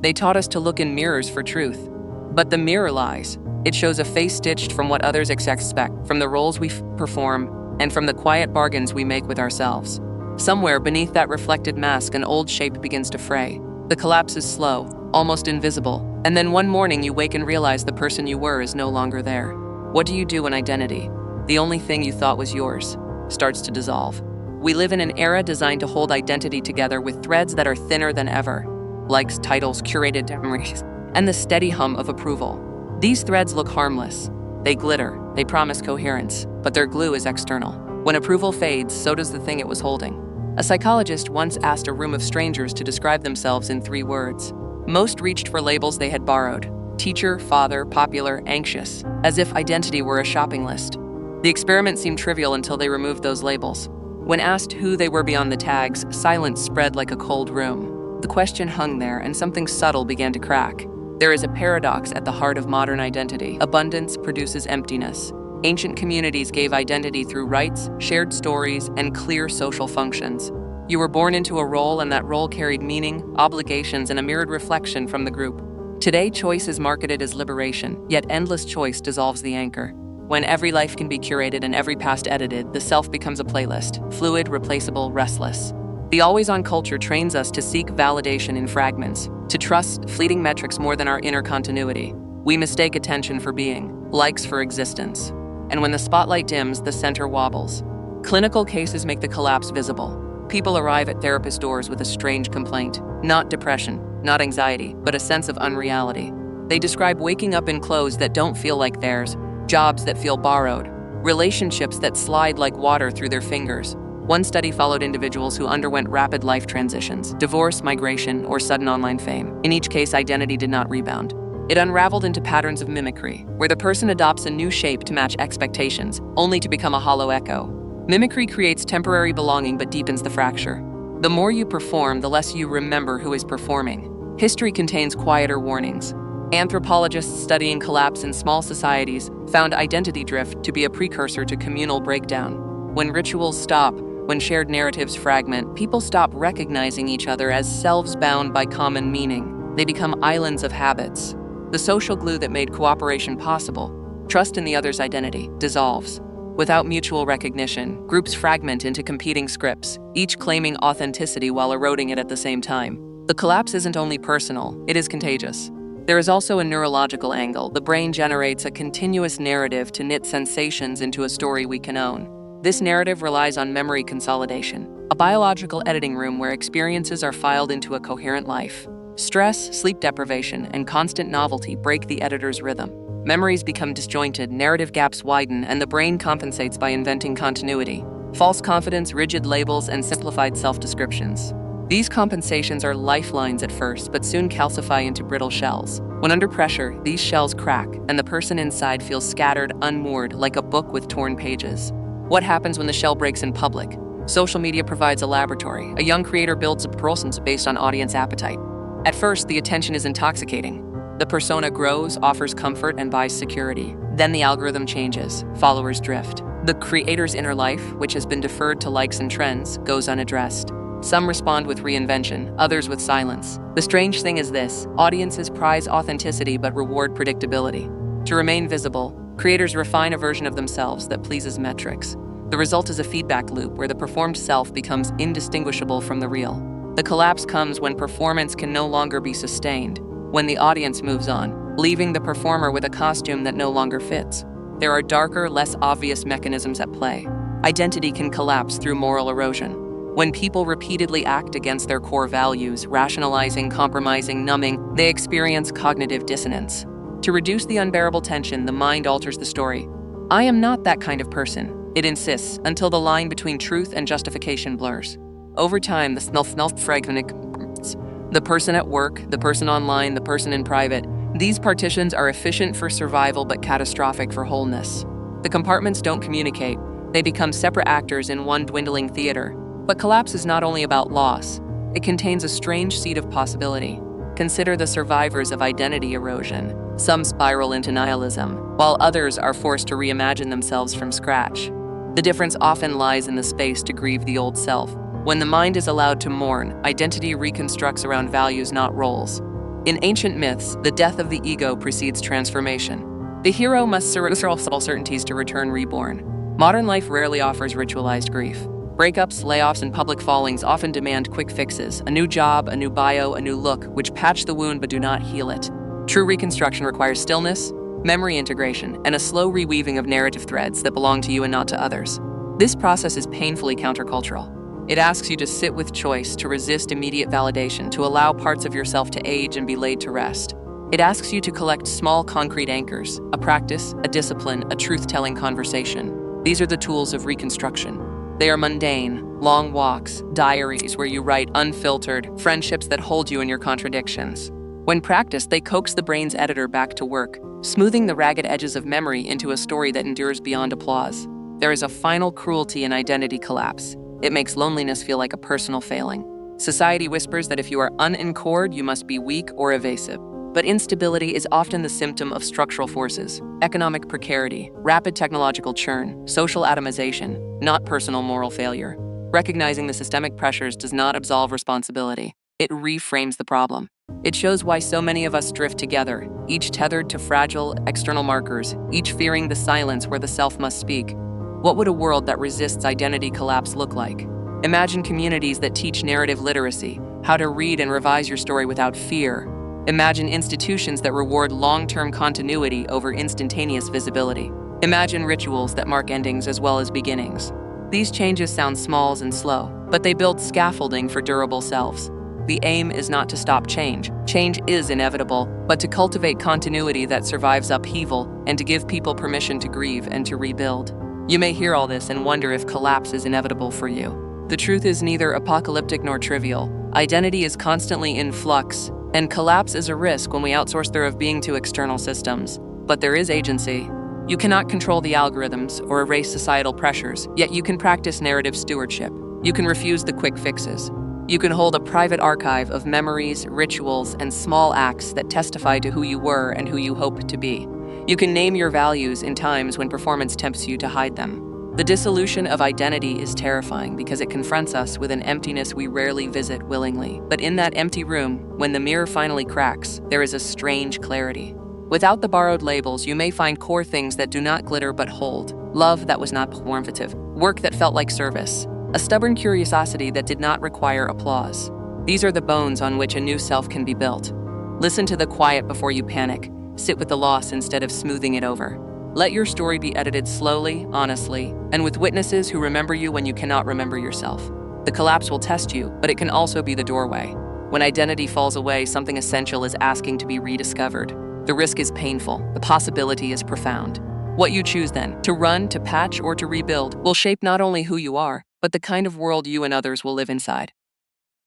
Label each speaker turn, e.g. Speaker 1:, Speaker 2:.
Speaker 1: They taught us to look in mirrors for truth. But the mirror lies. It shows a face stitched from what others expect, from the roles we perform, and from the quiet bargains we make with ourselves. Somewhere beneath that reflected mask, an old shape begins to fray. The collapse is slow, almost invisible, and then one morning you wake and realize the person you were is no longer there. What do you do when identity, the only thing you thought was yours, starts to dissolve? We live in an era designed to hold identity together with threads that are thinner than ever. Likes, titles, curated memories, and the steady hum of approval. These threads look harmless. They glitter, they promise coherence, but their glue is external. When approval fades, so does the thing it was holding. A psychologist once asked a room of strangers to describe themselves in 3 words. Most reached for labels they had borrowed: teacher, father, popular, anxious, as if identity were a shopping list. The experiment seemed trivial until they removed those labels. When asked who they were beyond the tags, silence spread like a cold room. The question hung there, and something subtle began to crack. There is a paradox at the heart of modern identity. Abundance produces emptiness. Ancient communities gave identity through rites, shared stories, and clear social functions. You were born into a role, and that role carried meaning, obligations, and a mirrored reflection from the group. Today, choice is marketed as liberation, yet endless choice dissolves the anchor. When every life can be curated and every past edited, the self becomes a playlist, fluid, replaceable, restless. The always-on culture trains us to seek validation in fragments, to trust fleeting metrics more than our inner continuity. We mistake attention for being, likes for existence. And when the spotlight dims, the center wobbles. Clinical cases make the collapse visible. People arrive at therapist doors with a strange complaint. Not depression, not anxiety, but a sense of unreality. They describe waking up in clothes that don't feel like theirs, jobs that feel borrowed, relationships that slide like water through their fingers. One study followed individuals who underwent rapid life transitions, divorce, migration, or sudden online fame. In each case, identity did not rebound. It unraveled into patterns of mimicry, where the person adopts a new shape to match expectations, only to become a hollow echo. Mimicry creates temporary belonging but deepens the fracture. The more you perform, the less you remember who is performing. History contains quieter warnings. Anthropologists studying collapse in small societies found identity drift to be a precursor to communal breakdown. When rituals stop, when shared narratives fragment, people stop recognizing each other as selves bound by common meaning. They become islands of habits. The social glue that made cooperation possible, trust in the other's identity, dissolves. Without mutual recognition, groups fragment into competing scripts, each claiming authenticity while eroding it at the same time. The collapse isn't only personal, it is contagious. There is also a neurological angle. The brain generates a continuous narrative to knit sensations into a story we can own. This narrative relies on memory consolidation, a biological editing room where experiences are filed into a coherent life. Stress, sleep deprivation, and constant novelty break the editor's rhythm. Memories become disjointed, narrative gaps widen, and the brain compensates by inventing continuity. False confidence, rigid labels, and simplified self-descriptions. These compensations are lifelines at first, but soon calcify into brittle shells. When under pressure, these shells crack, and the person inside feels scattered, unmoored, like a book with torn pages. What happens when the shell breaks in public? Social media provides a laboratory. A young creator builds a persona based on audience appetite. At first, the attention is intoxicating. The persona grows, offers comfort, and buys security. Then the algorithm changes. Followers drift. The creator's inner life, which has been deferred to likes and trends, goes unaddressed. Some respond with reinvention, others with silence. The strange thing is this: audiences prize authenticity but reward predictability. To remain visible, creators refine a version of themselves that pleases metrics. The result is a feedback loop where the performed self becomes indistinguishable from the real. The collapse comes when performance can no longer be sustained, when the audience moves on, leaving the performer with a costume that no longer fits. There are darker, less obvious mechanisms at play. Identity can collapse through moral erosion. When people repeatedly act against their core values, rationalizing, compromising, numbing, they experience cognitive dissonance. To reduce the unbearable tension, the mind alters the story. I am not that kind of person, it insists, until the line between truth and justification blurs. Over time, the person at work, the person online, the person in private, these partitions are efficient for survival but catastrophic for wholeness. The compartments don't communicate. They become separate actors in one dwindling theater. But collapse is not only about loss. It contains a strange seed of possibility. Consider the survivors of identity erosion. Some spiral into nihilism, while others are forced to reimagine themselves from scratch. The difference often lies in the space to grieve the old self. When the mind is allowed to mourn, identity reconstructs around values, not roles. In ancient myths, the death of the ego precedes transformation. The hero must surrender all certainties to return reborn. Modern life rarely offers ritualized grief. Breakups, layoffs, and public fallings often demand quick fixes: a new job, a new bio, a new look, which patch the wound but do not heal it. True reconstruction requires stillness, memory integration, and a slow reweaving of narrative threads that belong to you and not to others. This process is painfully countercultural. It asks you to sit with choice, to resist immediate validation, to allow parts of yourself to age and be laid to rest. It asks you to collect small, concrete anchors: a practice, a discipline, a truth-telling conversation. These are the tools of reconstruction. They are mundane: long walks, diaries where you write unfiltered, friendships that hold you in your contradictions. When practiced, they coax the brain's editor back to work, smoothing the ragged edges of memory into a story that endures beyond applause. There is a final cruelty in identity collapse. It makes loneliness feel like a personal failing. Society whispers that if you are unanchored, you must be weak or evasive. But instability is often the symptom of structural forces: economic precarity, rapid technological churn, social atomization, not personal moral failure. Recognizing the systemic pressures does not absolve responsibility. It reframes the problem. It shows why so many of us drift together, each tethered to fragile external markers, each fearing the silence where the self must speak. What would a world that resists identity collapse look like? Imagine communities that teach narrative literacy, how to read and revise your story without fear. Imagine institutions that reward long-term continuity over instantaneous visibility. Imagine rituals that mark endings as well as beginnings. These changes sound small and slow, but they build scaffolding for durable selves. The aim is not to stop change. Change is inevitable, but to cultivate continuity that survives upheaval and to give people permission to grieve and to rebuild. You may hear all this and wonder if collapse is inevitable for you. The truth is neither apocalyptic nor trivial. Identity is constantly in flux, and collapse is a risk when we outsource their of being to external systems. But there is agency. You cannot control the algorithms or erase societal pressures, yet you can practice narrative stewardship. You can refuse the quick fixes. You can hold a private archive of memories, rituals, and small acts that testify to who you were and who you hope to be. You can name your values in times when performance tempts you to hide them. The dissolution of identity is terrifying because it confronts us with an emptiness we rarely visit willingly. But in that empty room, when the mirror finally cracks, there is a strange clarity. Without the borrowed labels, you may find core things that do not glitter but hold: love that was not performative, work that felt like service, a stubborn curiosity that did not require applause. These are the bones on which a new self can be built. Listen to the quiet before you panic. Sit with the loss instead of smoothing it over. Let your story be edited slowly, honestly, and with witnesses who remember you when you cannot remember yourself. The collapse will test you, but it can also be the doorway. When identity falls away, something essential is asking to be rediscovered. The risk is painful. The possibility is profound. What you choose then, to run, to patch, or to rebuild, will shape not only who you are, but the kind of world you and others will live inside.